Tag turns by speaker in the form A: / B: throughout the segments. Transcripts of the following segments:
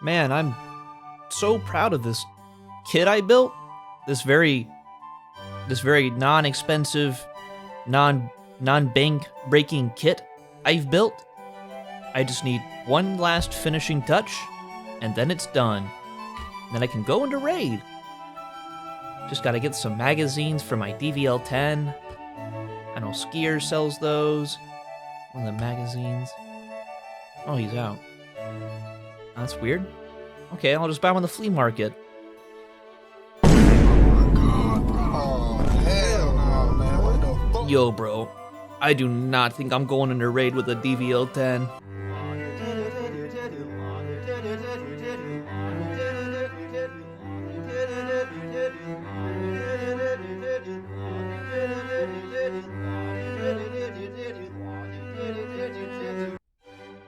A: Man, I'm so proud of this kit I built. This very non-expensive, non-bank breaking kit I've built. I just need one last finishing touch, and then it's done. Then I can go into raid. Just gotta get some magazines for my DVL-10. I know Skier sells those. One of the magazines. Oh, he's out. That's weird. Okay, I'll just buy them on the flea market. Yo, bro. I do not think I'm going into raid with a DVL-10.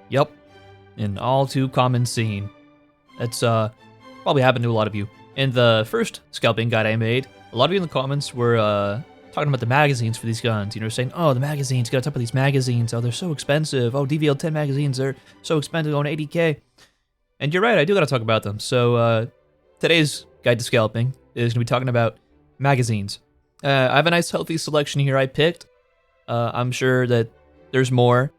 A: Yep, an all too common scene. That's probably happened to a lot of you. In the first scalping guide I made, a lot of you in the comments were talking about the magazines for these guns. You know, saying, "Oh, the magazines, gotta talk about these magazines. Oh, they're so expensive. Oh, DVL-10 magazines, they're so expensive, going 80K." And you're right, I do gotta talk about them. So today's guide to scalping is gonna be talking about magazines. I have a nice healthy selection here I picked. I'm sure that there's more,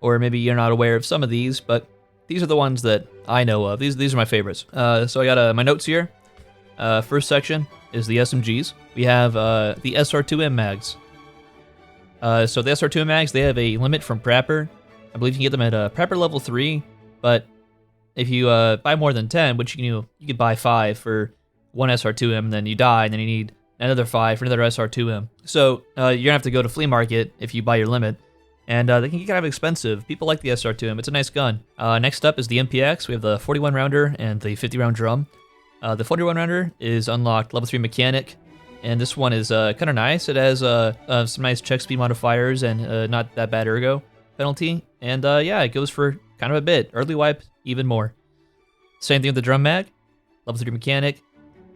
A: or maybe you're not aware of some of these, but these are the ones that I know of. These are my favorites. So I got my notes here. First section is the SMGs. We have the SR2M mags. So the SR2M mags, they have a limit from Prapper. I believe you can get them at Prapper level 3, but if you buy more than 10, which you could buy 5 for one SR2M, and then you die, and then you need another 5 for another SR2M. So you're gonna have to go to Flea Market if you buy your limit. And they can get kind of expensive. People like the SR2M. It's a nice gun. Next up is the MPX. We have the 41 rounder and the 50 round drum. The 41 rounder is unlocked level 3 mechanic, and this one is kind of nice. It has some nice check speed modifiers and not that bad ergo penalty. And yeah, it goes for kind of a bit. Early wipe, even more. Same thing with the drum mag. Level 3 mechanic.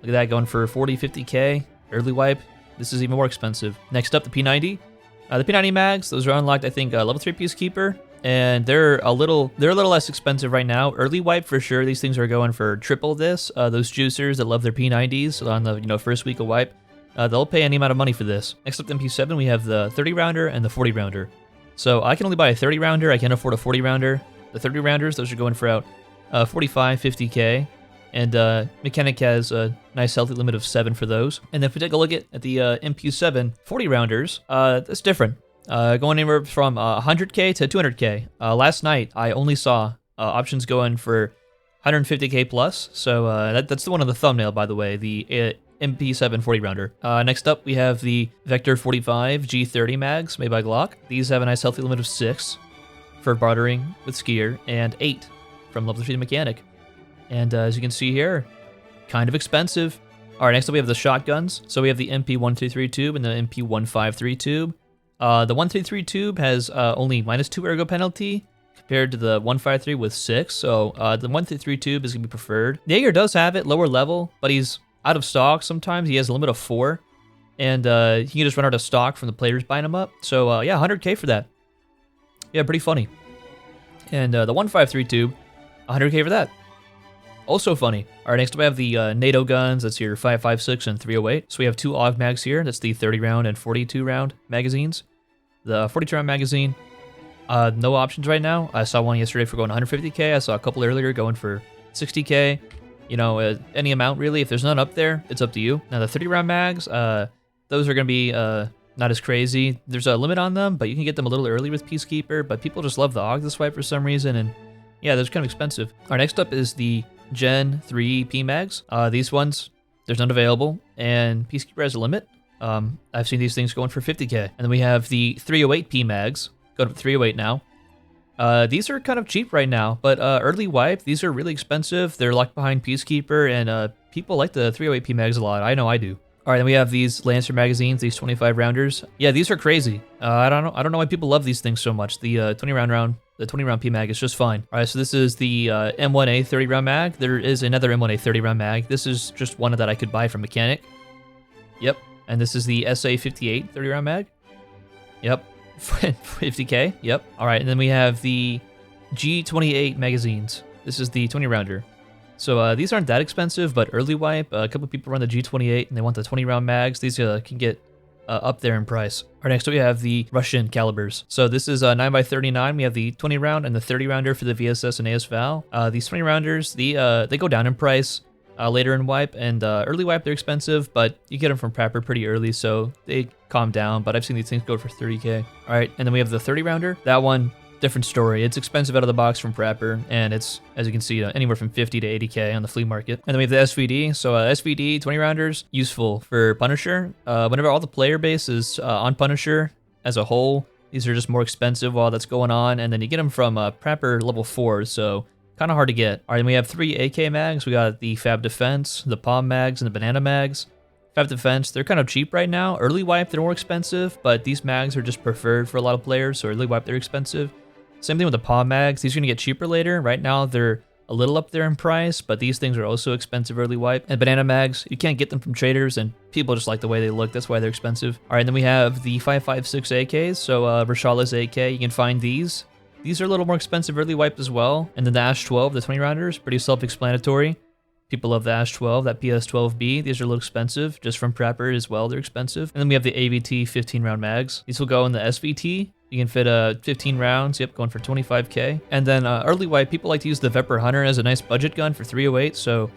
A: Look at that, going for 40, 50K. Early wipe. This is even more expensive. Next up, the P90. The P90 mags, those are unlocked, I think, level 3 Peacekeeper, and they're a little less expensive right now. Early wipe for sure. These things are going for triple this. Those juicers that love their P90s on the first week of wipe, they'll pay any amount of money for this. Next up, the MP7, we have the 30 rounder and the 40 rounder. So I can only buy a 30 rounder. I can't afford a 40 rounder. The 30 rounders, those are going for out 45, 50K. And Mechanic has a nice healthy limit of 7 for those. And then if we take a look at the MP7 40 rounders, that's different. Going anywhere from 100K to 200K. Last night, I only saw options going for 150K plus. So that's the one on the thumbnail, by the way, the MP7 40 rounder. Next up, we have the Vector 45 G30 mags made by Glock. These have a nice healthy limit of 6 for bartering with Skier, and 8 from level 3 mechanic. And as you can see here, kind of expensive. All right, next up we have the shotguns. So we have the MP133 tube and the MP153 tube. The 133 tube has only -2 ergo penalty compared to the 153 with 6. So the 133 tube is going to be preferred. Jaeger does have it, lower level, but he's out of stock sometimes. He has a limit of 4. And he can just run out of stock from the players buying him up. So yeah, 100K for that. Yeah, pretty funny. And the 153 tube, 100K for that. Also funny. All right, next up we have the NATO guns. That's your 5.56 and 308. So we have 2 AUG mags here. That's the 30 round and 42 round magazines. The 42 round magazine, no options right now. I saw one yesterday for going 150K. I saw a couple earlier going for 60K. You know, any amount really. If there's none up there, it's up to you. Now the 30 round mags, those are going to be not as crazy. There's a limit on them, but you can get them a little early with Peacekeeper. But people just love the AUG this wipe for some reason, and yeah, they're kind of expensive. All right, next up is the Gen 3 PMags. These ones, there's none available, and Peacekeeper has a limit. I've seen these things going for 50K. And then we have the 308 PMags, going up to 308 now. These are kind of cheap right now, but early wipe, these are really expensive. They're locked behind Peacekeeper, and people like the 308 PMags a lot. I know I do. All right, then we have these Lancer magazines, these 25 rounders. Yeah, these are crazy. I don't know why people love these things so much. The 20 round PMag is just fine. All right, so this is the M1A 30 round mag. There is another M1A 30 round mag. This is just one that I could buy from Mechanic. Yep, and this is the SA58 30 round mag. Yep, 50K. Yep. All right, and then we have the G28 magazines. This is the 20 rounder. So these aren't that expensive, but early wipe, a couple people run the G28 and they want the 20 round mags. These can get up there in price. All right, next up we have the Russian calibers. So this is 9x39. We have the 20 round and the 30 rounder for the VSS and AS Val. These 20 rounders, they go down in price later in wipe, and early wipe they're expensive, but you get them from Prapper pretty early, so they calm down. But I've seen these things go for 30k. All right, and then we have the 30 rounder. That one, different story. It's expensive out of the box from Prapper, and it's, as you can see, anywhere from 50 to 80k on the flea market. And then we have the SVD. So SVD 20 rounders, useful for Punisher. Whenever all the player base is on Punisher as a whole, these are just more expensive while that's going on, and then you get them from Prapper level 4, so kind of hard to get. All right, then we have 3 AK mags. We got the Fab Defense, the Palm mags, and the Banana mags. Fab Defense, they're kind of cheap right now. Early wipe, they're more expensive, but these mags are just preferred for a lot of players, so early wipe, they're expensive. Same thing with the Palm mags. These are going to get cheaper later. Right now, they're a little up there in price, but these things are also expensive early wipe. And Banana mags, you can't get them from traders, and people just like the way they look. That's why they're expensive. All right, then we have the 5.56 AKs. So Rashala's AK, you can find these. These are a little more expensive early wipe as well. And then the Ash 12, the 20 rounders, pretty self-explanatory. People love the Ash 12, that PS12B. These are a little expensive, just from Prapper as well, they're expensive. And then we have the AVT 15 round mags. These will go in the SVT. You can fit 15 rounds, yep, going for 25k. And then early wipe, people like to use the Vepr Hunter as a nice budget gun for 308, so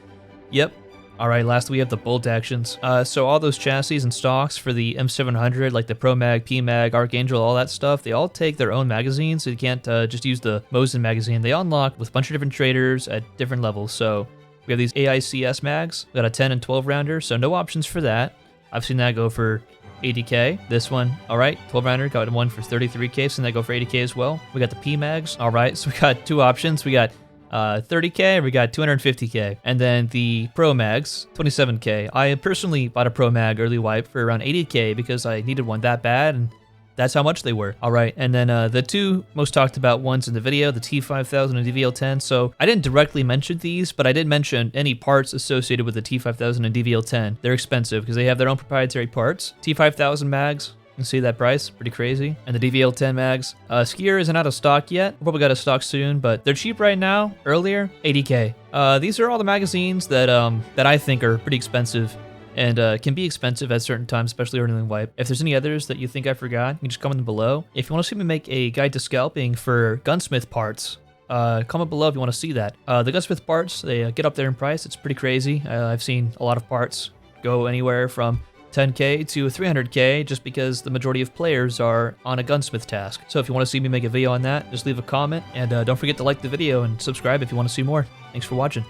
A: yep. All right, last we have the bolt actions. So all those chassis and stocks for the M700, like the Pro Mag, P Mag, Archangel, all that stuff, they all take their own magazines, so you can't just use the Mosin magazine. They unlock with a bunch of different traders at different levels. So we have these AICS mags. We got a 10 and 12 rounder, so no options for that. I've seen that go for 80k. This one, all right, 12 rounder, got one for 33k, so that go for 80k as well. We got the P mags. All right, so we got two options. We got 30k, we got 250k, and then the Pro mags, 27k. I personally bought a Pro mag early wipe for around 80k because I needed one that bad, and that's how much they were. All right, and then the two most talked about ones in the video, the T5000 and DVL10. So I didn't directly mention these, but I did mention any parts associated with the T5000 and DVL10. They're expensive because they have their own proprietary parts. T5000 mags, you can see that price, pretty crazy. And the DVL10 mags. Skier isn't out of stock yet. We'll probably got a stock soon, but they're cheap right now. Earlier, 80k. These are all the magazines that I think are pretty expensive and can be expensive at certain times, especially early in wipe. If there's any others that you think I forgot, you can just comment them below. If you want to see me make a guide to scalping for gunsmith parts, comment below if you want to see that. The gunsmith parts, they get up there in price. It's pretty crazy. I've seen a lot of parts go anywhere from 10k to 300k just because the majority of players are on a gunsmith task. So if you want to see me make a video on that, just leave a comment, and don't forget to like the video and subscribe if you want to see more. Thanks for watching.